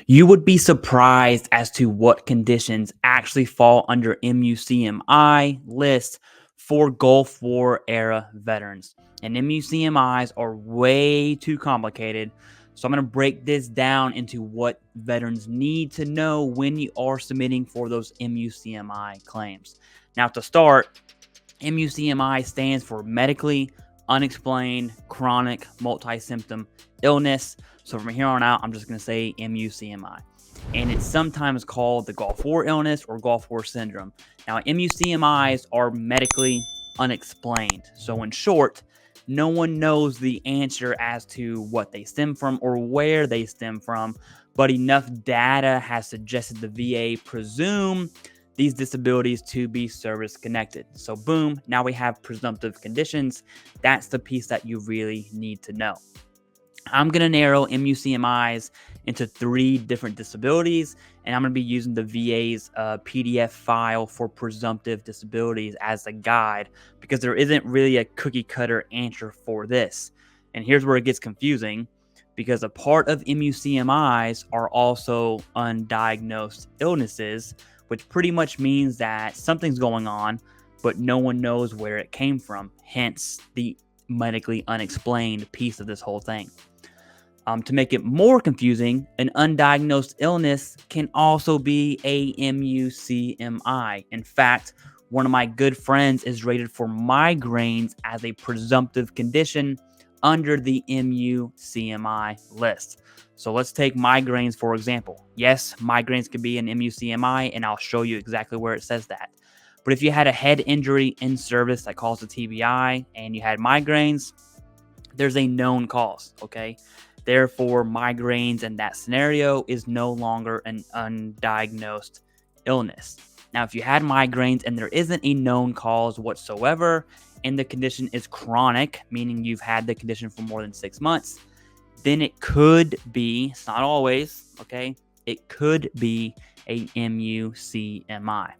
You would be surprised as to what conditions actually fall under MUCMI list for Gulf War era veterans. And MUCMIs are way too complicated. So I'm going to break this down into what veterans need to know when you are submitting for those MUCMI claims. Now, to start, MUCMI stands for medically unexplained chronic multi-symptom illness. So from here on out, I'm just going to say MUCMI. And it's sometimes called the Gulf War illness or Gulf War syndrome. Now, MUCMIs are medically unexplained. So in short, no one knows the answer as to what they stem from or where they stem from, but enough data has suggested the VA presume these disabilities to be service connected. So boom, now we have presumptive conditions. That's the piece that you really need to know. I'm going to narrow MUCMIs into 3 different disabilities, and I'm going to be using the VA's PDF file for presumptive disabilities as a guide because there isn't really a cookie cutter answer for this. And here's where it gets confusing because a part of MUCMIs are also undiagnosed illnesses, which pretty much means that something's going on, but no one knows where it came from, hence the medically unexplained piece of this whole thing. To make it more confusing, an undiagnosed illness can also be a MUCMI. In fact, one of my good friends is rated for migraines as a presumptive condition under the MUCMI list. So let's take migraines for example. Yes, migraines could be an MUCMI, and I'll show you exactly where it says that. But if you had a head injury in service that caused a TBI and you had migraines, there's a known cause, okay? Therefore, migraines in that scenario is no longer an undiagnosed illness. Now, if you had migraines and there isn't a known cause whatsoever, and the condition is chronic, meaning you've had the condition for more than 6 months, then it could be, it's not always, okay, it could be a MUCMI.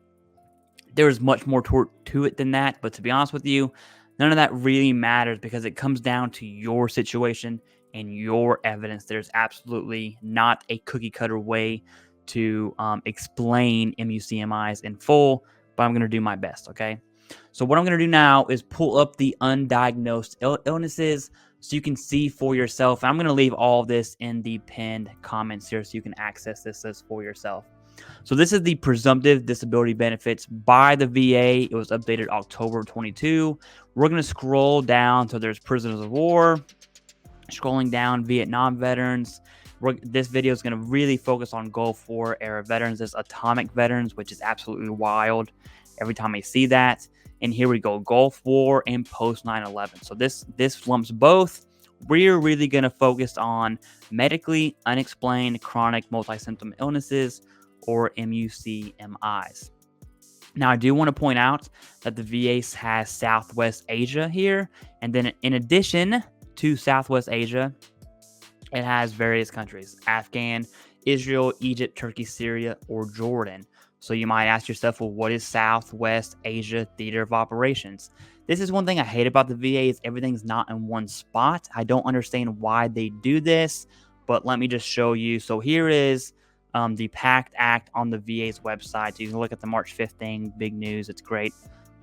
There's much more to it than that, but to be honest with you, none of that really matters because it comes down to your situation and your evidence. There's absolutely not a cookie cutter way to explain MUCMIs in full, but I'm going to do my best, okay? So what I'm going to do now is pull up the undiagnosed illnesses so you can see for yourself. I'm going to leave all of this in the pinned comments here so you can access this for yourself. So this is the presumptive disability benefits by the VA. It was updated October 22. We're going to scroll down so there's prisoners of war. Scrolling down, Vietnam veterans. This video is going to really focus on Gulf War era veterans. There's atomic veterans, which is absolutely wild every time I see that. And here we go, Gulf War and post 9/11. So this lumps both. We're really going to focus on medically unexplained chronic multi-symptom illnesses, or MUCMIs. Now, I do want to point out that the VA has Southwest Asia here. And then in addition to Southwest Asia, it has various countries: Afghan, Israel, Egypt, Turkey, Syria, or Jordan. So you might ask yourself, well, what is Southwest Asia Theater of Operations? This is one thing I hate about the VA is everything's not in one spot. I don't understand why they do this, but let me just show you. So here is the PACT Act on the VA's website. So you can look at the March 5th thing, big news. It's great.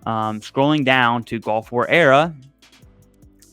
Scrolling down to Gulf War era.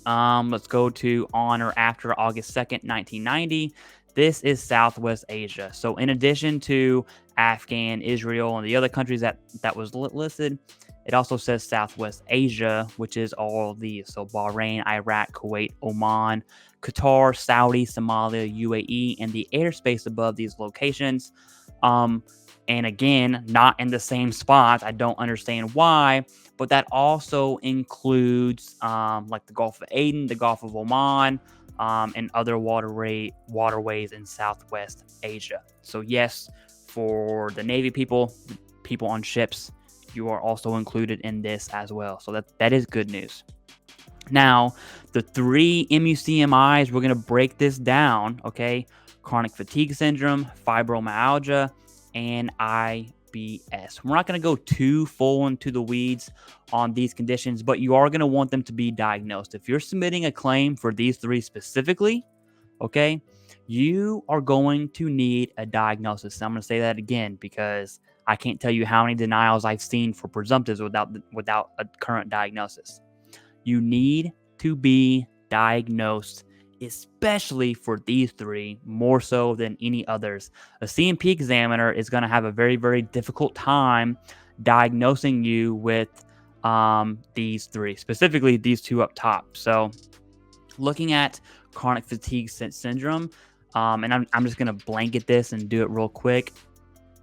Let's go to on or after August 2nd, 1990. This is Southwest Asia. So in addition to Afghan, Israel, and the other countries that was listed, it also says Southwest Asia, which is all of these. So Bahrain, Iraq, Kuwait, Oman, Qatar, Saudi, Somalia, UAE, and the airspace above these locations. And again, not in the same spot. I don't understand why, but that also includes like the Gulf of Aden, the Gulf of Oman, and other waterways in Southwest Asia. So yes, for the Navy people on ships, you are also included in this as well. So that is good news. Now, the 3 MUCMIs, we're going to break this down, okay? Chronic fatigue syndrome, fibromyalgia, and IBS. We're not going to go too full into the weeds on these conditions, but you are going to want them to be diagnosed. If you're submitting a claim for these 3 specifically, okay, you are going to need a diagnosis. And I'm going to say that again because I can't tell you how many denials I've seen for presumptives without a current diagnosis. You need to be diagnosed, especially for these three, more so than any others. A C&P examiner is going to have a very, very difficult time diagnosing you with these three, specifically these two up top. So looking at chronic fatigue syndrome, and I'm just going to blanket this and do it real quick.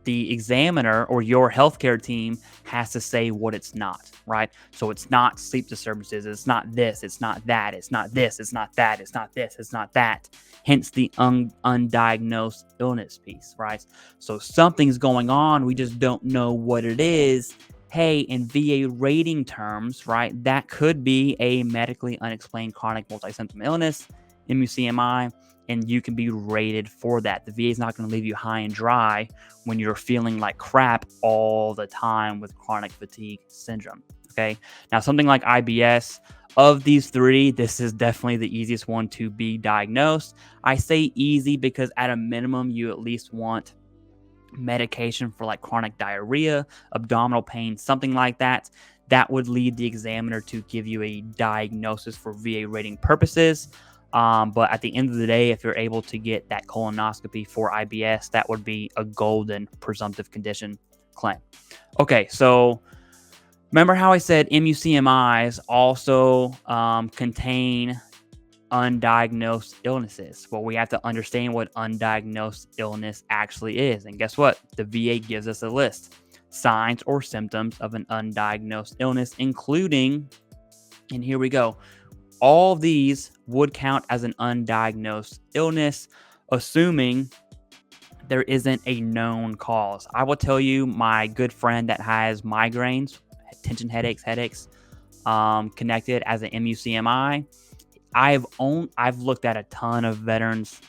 The examiner or your healthcare team has to say what it's not, right? So it's not sleep disturbances. It's not this. It's not that. It's not this. It's not that. It's not this. It's not that. Hence the undiagnosed illness piece, right? So something's going on. We just don't know what it is. Hey, in VA rating terms, right, that could be a medically unexplained chronic multi-symptom illness, MUCMI, and you can be rated for that. The VA is not going to leave you high and dry when you're feeling like crap all the time with chronic fatigue syndrome. Okay. Now, something like IBS, of these three, this is definitely the easiest one to be diagnosed. I say easy because at a minimum, you at least want medication for like chronic diarrhea, abdominal pain, something like that. That would lead the examiner to give you a diagnosis for VA rating purposes. But at the end of the day, if you're able to get that colonoscopy for IBS, that would be a golden presumptive condition claim. Okay, so remember how I said MUCMIs also contain undiagnosed illnesses? Well, we have to understand what undiagnosed illness actually is. And guess what? The VA gives us a list. Signs or symptoms of an undiagnosed illness, including, and here we go, all of these would count as an undiagnosed illness, assuming there isn't a known cause. I will tell you, my good friend that has migraines, tension headaches, connected as an MUCMI. I've looked at a ton of veterans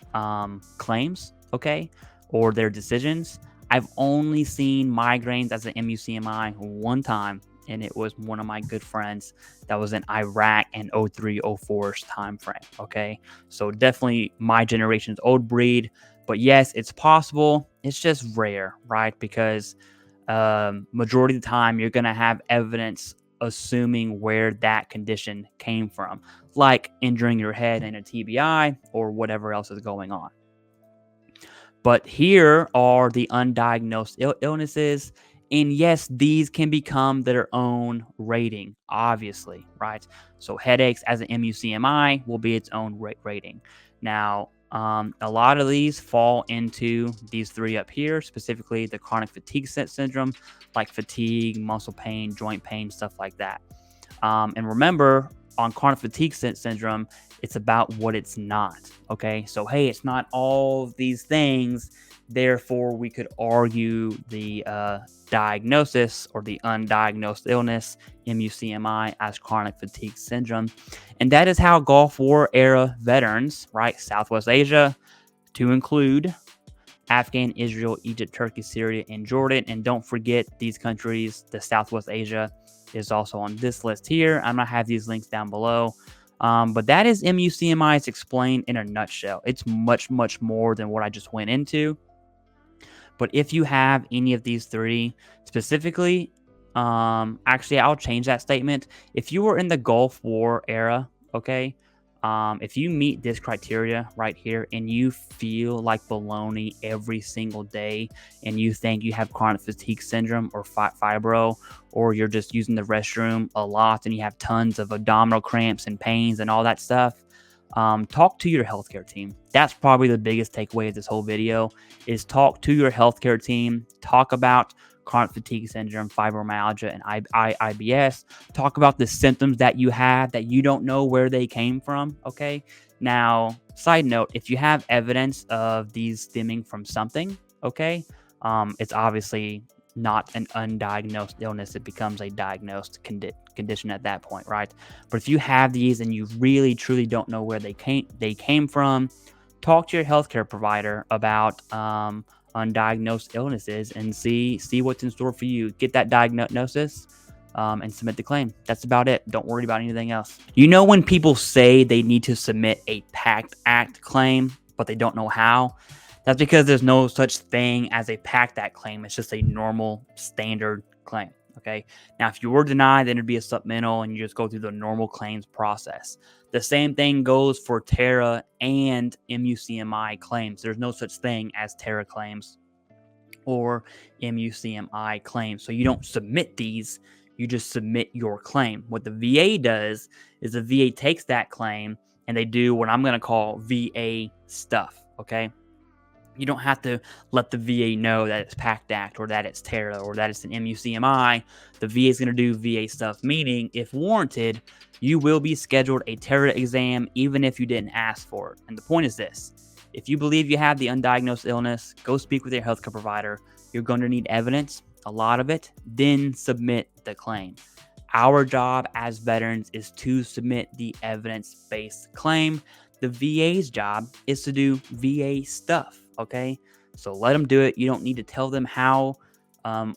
claims, okay, or their decisions. I've only seen migraines as an MUCMI one time, and it was one of my good friends that was in Iraq in 03-04's time frame, okay? So definitely my generation's old breed, but yes, it's possible. It's just rare, right? Because majority of the time, you're going to have evidence assuming where that condition came from, like injuring your head in a TBI or whatever else is going on. But here are the undiagnosed illnesses. And yes, these can become their own rating, obviously, right? So headaches as an MUCMI will be its own rating. Now, a lot of these fall into these three up here, specifically the chronic fatigue syndrome, like fatigue, muscle pain, joint pain, stuff like that. And remember, on chronic fatigue syndrome, it's about what it's not, okay? So, hey, it's not all these things. Therefore, we could argue the diagnosis or the undiagnosed illness, MUCMI, as chronic fatigue syndrome. And that is how Gulf War era veterans, right, Southwest Asia, to include Afghan, Israel, Egypt, Turkey, Syria, and Jordan. And don't forget these countries, the Southwest Asia is also on this list here. I'm going to have these links down below. But that is MUCMIs explained in a nutshell. It's much, much more than what I just went into. But if you have any of these three specifically, actually, I'll change that statement. If you were in the Gulf War era, okay, if you meet this criteria right here and you feel like baloney every single day and you think you have chronic fatigue syndrome or fibro, or you're just using the restroom a lot and you have tons of abdominal cramps and pains and all that stuff, talk to your healthcare team. That's probably the biggest takeaway of this whole video is talk to your healthcare team. Talk about chronic fatigue syndrome, fibromyalgia, and IBS. Talk about the symptoms that you have that you don't know where they came from, okay? Now, side note, if you have evidence of these stemming from something, okay, it's obviously not an undiagnosed illness. It becomes a diagnosed condition at that point, right? But if you have these and you really, truly don't know where they came from, talk to your healthcare provider about undiagnosed illnesses and see what's in store for you. Get that diagnosis and submit the claim. That's about it. Don't worry about anything else. You know, when people say they need to submit a PACT Act claim, but they don't know how. That's because there's no such thing as a PACT Act claim. It's just a normal standard claim. Okay. Now, if you were denied, then it'd be a supplemental and you just go through the normal claims process. The same thing goes for TARA and MUCMI claims. There's no such thing as TARA claims or MUCMI claims. So you don't submit these, you just submit your claim. What the VA does is the VA takes that claim and they do what I'm going to call VA stuff. Okay. You don't have to let the VA know that it's PACT Act or that it's TARA or that it's an MUCMI. The VA is going to do VA stuff, meaning if warranted, you will be scheduled a TARA exam even if you didn't ask for it. And the point is this. If you believe you have the undiagnosed illness, go speak with your healthcare provider. You're going to need evidence, a lot of it, then submit the claim. Our job as veterans is to submit the evidence-based claim. The VA's job is to do VA stuff. Okay, so let them do it. You don't need to tell them how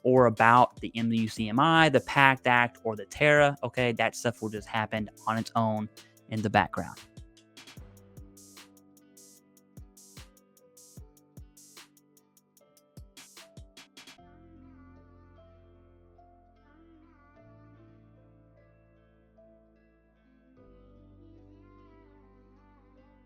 or about the MUCMI, the PACT Act, or the TARA. Okay, that stuff will just happen on its own in the background.